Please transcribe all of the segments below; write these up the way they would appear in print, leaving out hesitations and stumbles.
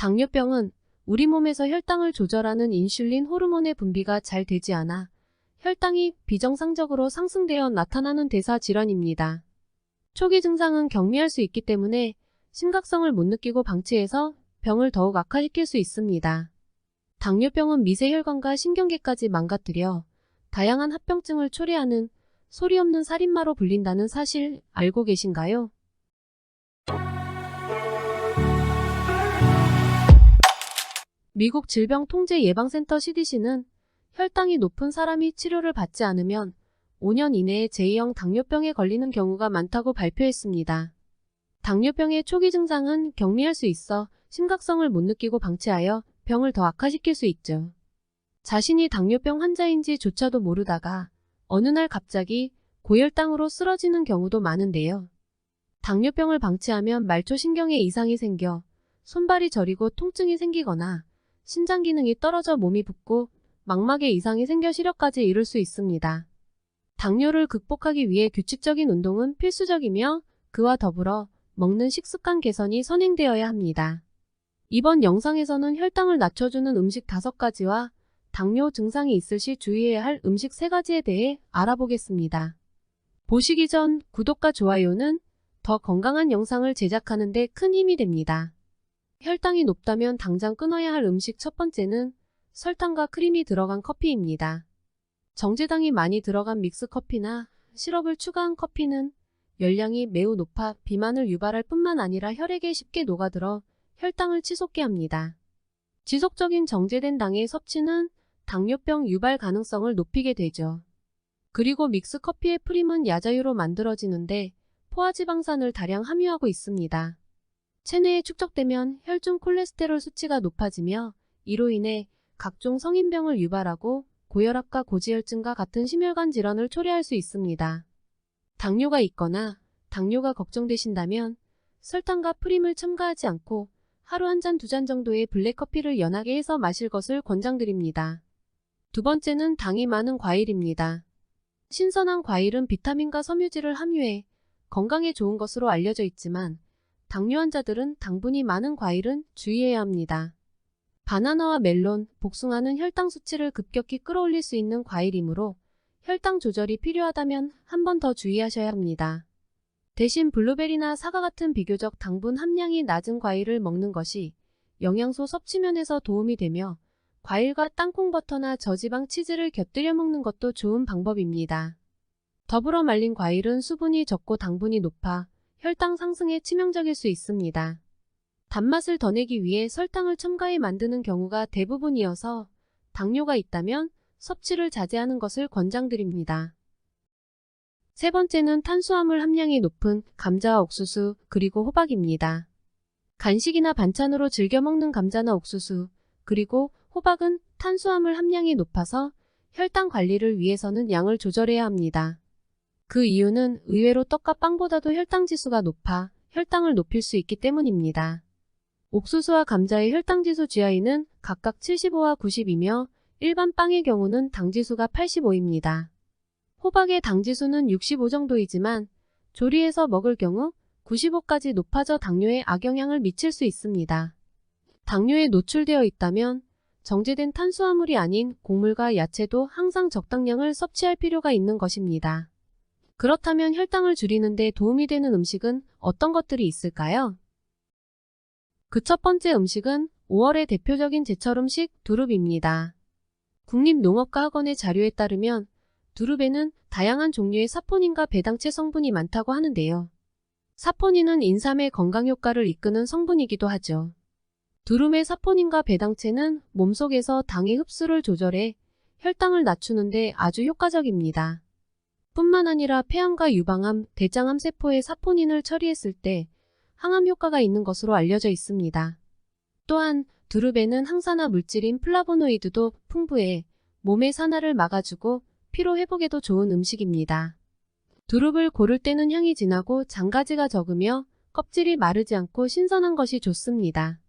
당뇨병은 우리 몸에서 혈당을 조절하는 인슐린 호르몬의 분비가 잘 되지 않아 혈당이 비정상적으로 상승되어 나타나는 대사 질환입니다. 초기 증상은 경미할 수 있기 때문에 심각성을 못 느끼고 방치해서 병을 더욱 악화시킬 수 있습니다. 당뇨병은 미세혈관과 신경계까지 망가뜨려 다양한 합병증을 초래하는 소리 없는 살인마로 불린다는 사실 알고 계신가요? 미국 질병통제예방센터 CDC는 혈당이 높은 사람이 치료를 받지 않으면 5년 이내에 제2형 당뇨병에 걸리는 경우가 많다고 발표했습니다. 당뇨병의 초기 증상은 경미할 수 있어 심각성을 못 느끼고 방치하여 병을 더 악화시킬 수 있죠. 자신이 당뇨병 환자인지조차도 모르다가 어느 날 갑자기 고혈당으로 쓰러지는 경우도 많은데요. 당뇨병을 방치하면 말초신경에 이상이 생겨 손발이 저리고 통증이 생기거나 신장 기능이 떨어져 몸이 붓고 망막에 이상이 생겨 시력까지 이룰 수 있습니다. 당뇨를 극복하기 위해 규칙적인 운동은 필수적이며 그와 더불어 먹는 식습관 개선이 선행되어야 합니다. 이번 영상에서는 혈당을 낮춰주는 음식 5가지와 당뇨 증상이 있을 시 주의해야 할 음식 3가지에 대해 알아보겠습니다. 보시기 전 구독과 좋아요는 더 건강한 영상을 제작하는 데 큰 힘이 됩니다. 혈당이 높다면 당장 끊어야 할 음식 첫 번째는 설탕과 크림이 들어간 커피입니다. 정제당이 많이 들어간 믹스커피나 시럽을 추가한 커피는 열량이 매우 높아 비만을 유발할 뿐만 아니라 혈액에 쉽게 녹아들어 혈당을 치솟게 합니다. 지속적인 정제된 당의 섭취는 당뇨병 유발 가능성을 높이게 되죠. 그리고 믹스커피의 프림은 야자유로 만들어지는데 포화지방산을 다량 함유하고 있습니다. 체내에 축적되면 혈중 콜레스테롤 수치가 높아지며 이로 인해 각종 성인병을 유발하고 고혈압과 고지혈증과 같은 심혈관 질환을 초래할 수 있습니다. 당뇨가 있거나 당뇨가 걱정되신다면 설탕과 프림을 첨가하지 않고 하루 1잔 2잔 정도의 블랙커피를 연하게 해서 마실 것을 권장드립니다. 두 번째는 당이 많은 과일입니다. 신선한 과일은 비타민과 섬유질을 함유해 건강에 좋은 것으로 알려져 있지만 당뇨 환자들은 당분이 많은 과일은 주의해야 합니다. 바나나와 멜론, 복숭아는 혈당 수치를 급격히 끌어올릴 수 있는 과일이므로 혈당 조절이 필요하다면 한 번 더 주의하셔야 합니다. 대신 블루베리나 사과 같은 비교적 당분 함량이 낮은 과일을 먹는 것이 영양소 섭취 면에서 도움이 되며 과일과 땅콩버터나 저지방 치즈를 곁들여 먹는 것도 좋은 방법입니다. 더불어 말린 과일은 수분이 적고 당분이 높아 혈당 상승에 치명적일 수 있습니다. 단맛을 더 내기 위해 설탕을 첨가해 만드는 경우가 대부분이어서 당뇨가 있다면 섭취를 자제하는 것을 권장드립니다. 세 번째는 탄수화물 함량이 높은 감자와 옥수수 그리고 호박입니다. 간식이나 반찬으로 즐겨 먹는 감자나 옥수수 그리고 호박은 탄수화물 함량이 높아서 혈당 관리를 위해서는 양을 조절해야 합니다. 그 이유는 의외로 떡과 빵보다도 혈당 지수가 높아 혈당을 높일 수 있기 때문입니다. 옥수수와 감자의 혈당지수 GI는 각각 75와 90이며 일반 빵의 경우는 당지수가 85입니다. 호박의 당지수는 65 정도이지만 조리해서 먹을 경우 95까지 높아져 당뇨에 악영향을 미칠 수 있습니다. 당뇨에 노출되어 있다면 정제된 탄수화물이 아닌 곡물과 야채도 항상 적당량을 섭취할 필요가 있는 것입니다. 그렇다면 혈당을 줄이는 데 도움이 되는 음식은 어떤 것들이 있을까요? 그 첫 번째 음식은 5월의 대표적인 제철 음식 두릅입니다. 국립농업과학원의 자료에 따르면 두릅에는 다양한 종류의 사포닌과 배당체 성분이 많다고 하는데요. 사포닌은 인삼의 건강 효과를 이끄는 성분이기도 하죠. 두릅의 사포닌과 배당체는 몸속에서 당의 흡수를 조절해 혈당을 낮추는 데 아주 효과적입니다. 뿐만 아니라 폐암과 유방암, 대장암 세포의 사포닌을 처리했을 때 항암 효과가 있는 것으로 알려져 있습니다. 또한 두릅에는 항산화 물질인 플라보노이드도 풍부해 몸의 산화를 막아주고 피로 회복에도 좋은 음식입니다. 두릅을 고를 때는 향이 진하고 장가지가 적으며 껍질이 마르지 않고 신선한 것이 좋습니다.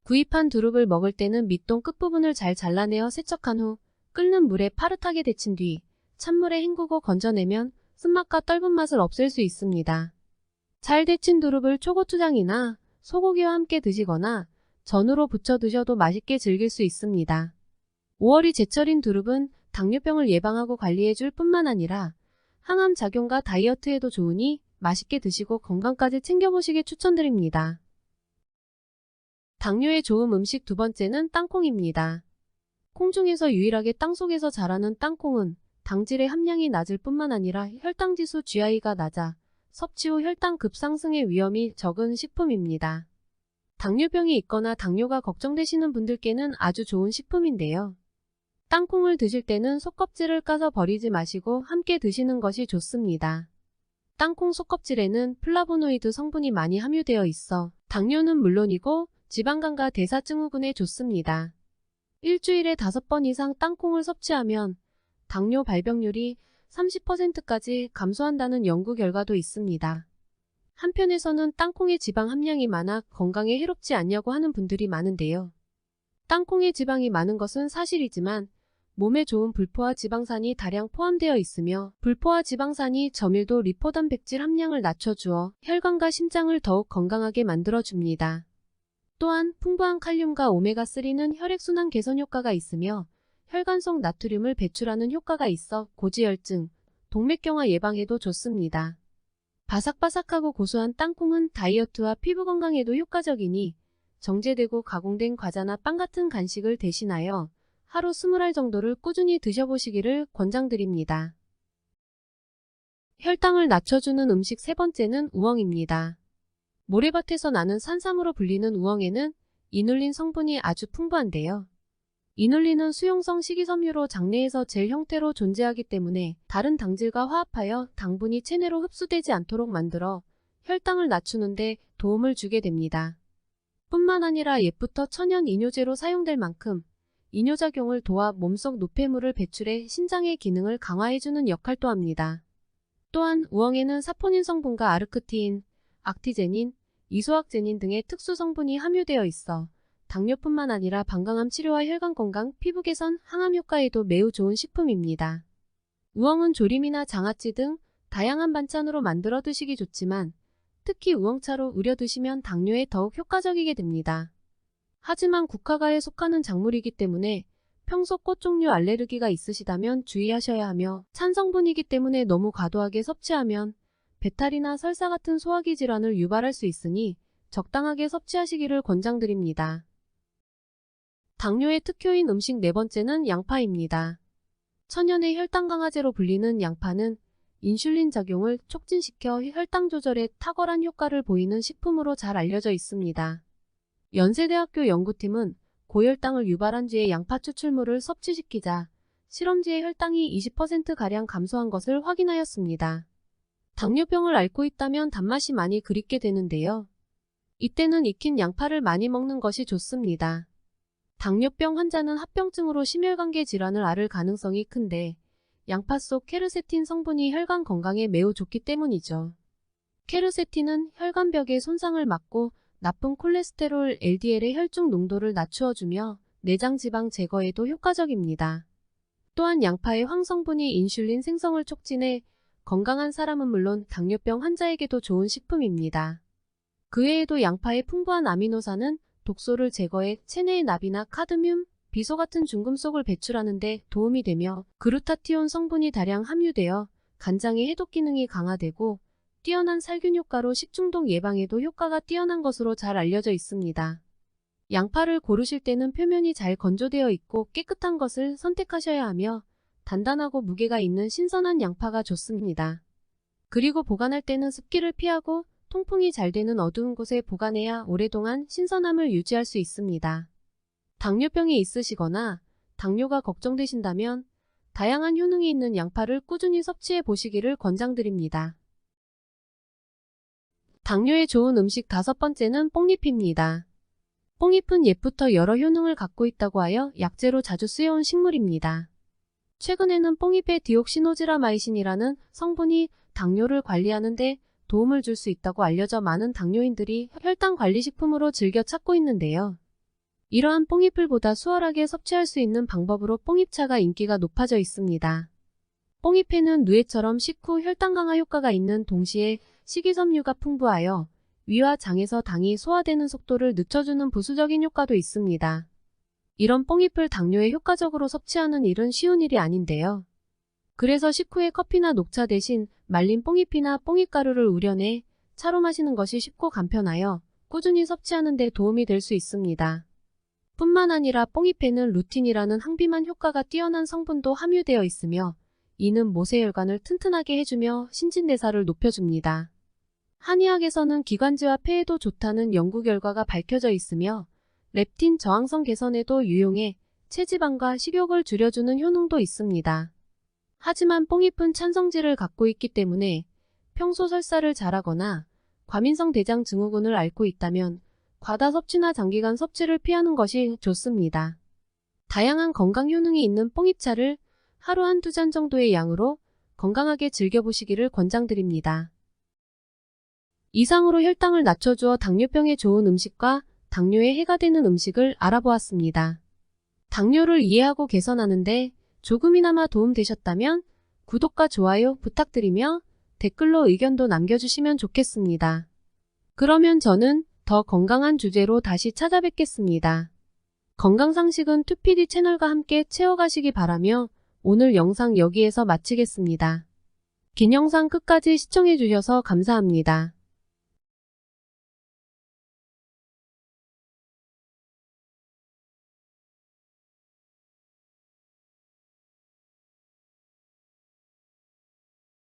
구입한 두릅을 먹을 때는 밑동 끝부분을 잘 잘라내어 세척한 후 끓는 물에 파릇하게 데친 뒤 찬물에 헹구고 건져내면 쓴맛과 떫은 맛을 없앨 수 있습니다. 잘 데친 두릅을 초고추장이나 소고기와 함께 드시거나 전으로 부쳐 드셔도 맛있게 즐길 수 있습니다. 5월이 제철인 두릅은 당뇨병을 예방하고 관리해줄 뿐만 아니라 항암 작용과 다이어트에도 좋으니 맛있게 드시고 건강까지 챙겨보시길 추천드립니다. 당뇨에 좋은 음식 두 번째는 땅콩입니다. 콩 중에서 유일하게 땅속에서 자라는 땅콩은 당질의 함량이 낮을 뿐만 아니라 혈당지수 GI가 낮아 섭취 후 혈당 급상승의 위험이 적은 식품입니다. 당뇨병이 있거나 당뇨가 걱정되시는 분들께는 아주 좋은 식품인데요. 땅콩을 드실 때는 속껍질을 까서 버리지 마시고 함께 드시는 것이 좋습니다. 땅콩 속껍질에는 플라보노이드 성분이 많이 함유되어 있어 당뇨는 물론이고 지방간과 대사증후군에 좋습니다. 일주일에 5번 이상 땅콩을 섭취하면 당뇨 발병률이 30%까지 감소한다는 연구 결과도 있습니다. 한편에서는 땅콩의 지방 함량이 많아 건강에 해롭지 않냐고 하는 분들이 많은데요. 땅콩에 지방이 많은 것은 사실이지만 몸에 좋은 불포화 지방산이 다량 포함되어 있으며 불포화 지방산이 저밀도 리포단백질 함량을 낮춰주어 혈관과 심장을 더욱 건강하게 만들어줍니다. 또한 풍부한 칼륨과 오메가3는 혈액순환 개선 효과가 있으며 혈관 속 나트륨을 배출하는 효과가 있어 고지혈증, 동맥경화 예방에도 좋습니다. 바삭바삭하고 고소한 땅콩은 다이어트와 피부 건강에도 효과적이니 정제되고 가공된 과자나 빵 같은 간식을 대신하여 하루 20알 정도를 꾸준히 드셔보시기를 권장드립니다. 혈당을 낮춰주는 음식 세 번째는 우엉입니다. 모래밭에서 나는 산삼으로 불리는 우엉에는 이눌린 성분이 아주 풍부한데요. 이눌린은 수용성 식이섬유로 장내에서 젤 형태로 존재하기 때문에 다른 당질과 화합하여 당분이 체내로 흡수되지 않도록 만들어 혈당을 낮추는 데 도움을 주게 됩니다. 뿐만 아니라 옛부터 천연 이뇨제로 사용될 만큼 이뇨작용을 도와 몸속 노폐물을 배출해 신장의 기능을 강화해주는 역할도 합니다. 또한 우엉에는 사포닌 성분과 아르크티인, 악티제닌, 이소악제닌 등의 특수 성분이 함유되어 있어 당뇨뿐만 아니라 방광암 치료와 혈관 건강, 피부 개선, 항암 효과에도 매우 좋은 식품입니다. 우엉은 조림이나 장아찌 등 다양한 반찬으로 만들어 드시기 좋지만 특히 우엉차로 우려 드시면 당뇨에 더욱 효과적이게 됩니다. 하지만 국화과에 속하는 작물이기 때문에 평소 꽃 종류 알레르기가 있으시다면 주의하셔야 하며 찬 성분이기 때문에 너무 과도하게 섭취하면 배탈이나 설사 같은 소화기 질환을 유발할 수 있으니 적당하게 섭취하시기를 권장드립니다. 당뇨의 특효인 음식 네 번째는 양파입니다. 천연의 혈당 강화제로 불리는 양파는 인슐린 작용을 촉진시켜 혈당 조절에 탁월한 효과를 보이는 식품으로 잘 알려져 있습니다. 연세대학교 연구팀은 고혈당을 유발한 뒤에 양파 추출물을 섭취시키자 실험지의 혈당이 20%가량 감소한 것을 확인하였습니다. 당뇨병을 앓고 있다면 단맛이 많이 그립게 되는데요. 이때는 익힌 양파를 많이 먹는 것이 좋습니다. 당뇨병 환자는 합병증으로 심혈관계 질환을 앓을 가능성이 큰데 양파 속 케르세틴 성분이 혈관 건강에 매우 좋기 때문이죠. 케르세틴은 혈관벽의 손상을 막고 나쁜 콜레스테롤 LDL의 혈중 농도를 낮추어주며 내장 지방 제거에도 효과적입니다. 또한 양파의 황성분이 인슐린 생성을 촉진해 건강한 사람은 물론 당뇨병 환자에게도 좋은 식품입니다. 그 외에도 양파의 풍부한 아미노산은 독소를 제거해 체내의 납이나 카드뮴, 비소 같은 중금속을 배출하는 데 도움이 되며 그루타티온 성분이 다량 함유되어 간장의 해독 기능이 강화되고 뛰어난 살균 효과로 식중독 예방에도 효과가 뛰어난 것으로 잘 알려져 있습니다. 양파를 고르실 때는 표면이 잘 건조되어 있고 깨끗한 것을 선택하셔야 하며 단단하고 무게가 있는 신선한 양파가 좋습니다. 그리고 보관할 때는 습기를 피하고 통풍이 잘 되는 어두운 곳에 보관해야 오랫동안 신선함을 유지할 수 있습니다. 당뇨병이 있으시거나 당뇨가 걱정되신다면 다양한 효능이 있는 양파를 꾸준히 섭취해 보시기를 권장드립니다. 당뇨에 좋은 음식 다섯 번째는 뽕잎입니다. 뽕잎은 옛부터 여러 효능을 갖고 있다고 하여 약재로 자주 쓰여온 식물입니다. 최근에는 뽕잎의 디옥시노지라마이신이라는 성분이 당뇨를 관리하는 데 도움을 줄 수 있다고 알려져 많은 당뇨인들이 혈당 관리 식품으로 즐겨 찾고 있는데요. 이러한 뽕잎을 보다 수월하게 섭취할 수 있는 방법으로 뽕잎차가 인기가 높아져 있습니다. 뽕잎에는 누에처럼 식후 혈당 강화 효과가 있는 동시에 식이섬유가 풍부하여 위와 장에서 당이 소화되는 속도를 늦춰주는 부수적인 효과도 있습니다. 이런 뽕잎을 당뇨에 효과적으로 섭취하는 일은 쉬운 일이 아닌데요. 그래서 식후에 커피나 녹차 대신 말린 뽕잎이나 뽕잎가루를 우려내 차로 마시는 것이 쉽고 간편하여 꾸준히 섭취하는 데 도움이 될 수 있습니다. 뿐만 아니라 뽕잎에는 루틴이라는 항비만 효과가 뛰어난 성분도 함유되어 있으며 이는 모세혈관을 튼튼하게 해주며 신진대사를 높여줍니다. 한의학에서는 기관지와 폐에도 좋다는 연구 결과가 밝혀져 있으며 렙틴 저항성 개선에도 유용해 체지방과 식욕을 줄여주는 효능도 있습니다. 하지만 뽕잎은 찬성질을 갖고 있기 때문에 평소 설사를 잘하거나 과민성 대장 증후군을 앓고 있다면 과다 섭취나 장기간 섭취를 피하는 것이 좋습니다. 다양한 건강 효능이 있는 뽕잎차를 하루 한두 잔 정도의 양으로 건강하게 즐겨보시기를 권장드립니다. 이상으로 혈당을 낮춰주어 당뇨병에 좋은 음식과 당뇨에 해가 되는 음식을 알아보았습니다. 당뇨를 이해하고 개선하는데 조금이나마 도움되셨다면 구독과 좋아요 부탁드리며 댓글로 의견도 남겨주시면 좋겠습니다. 그러면 저는 더 건강한 주제로 다시 찾아뵙겠습니다. 건강상식은 2PD 채널과 함께 채워가시기 바라며 오늘 영상 여기에서 마치겠습니다. 긴 영상 끝까지 시청해주셔서 감사합니다.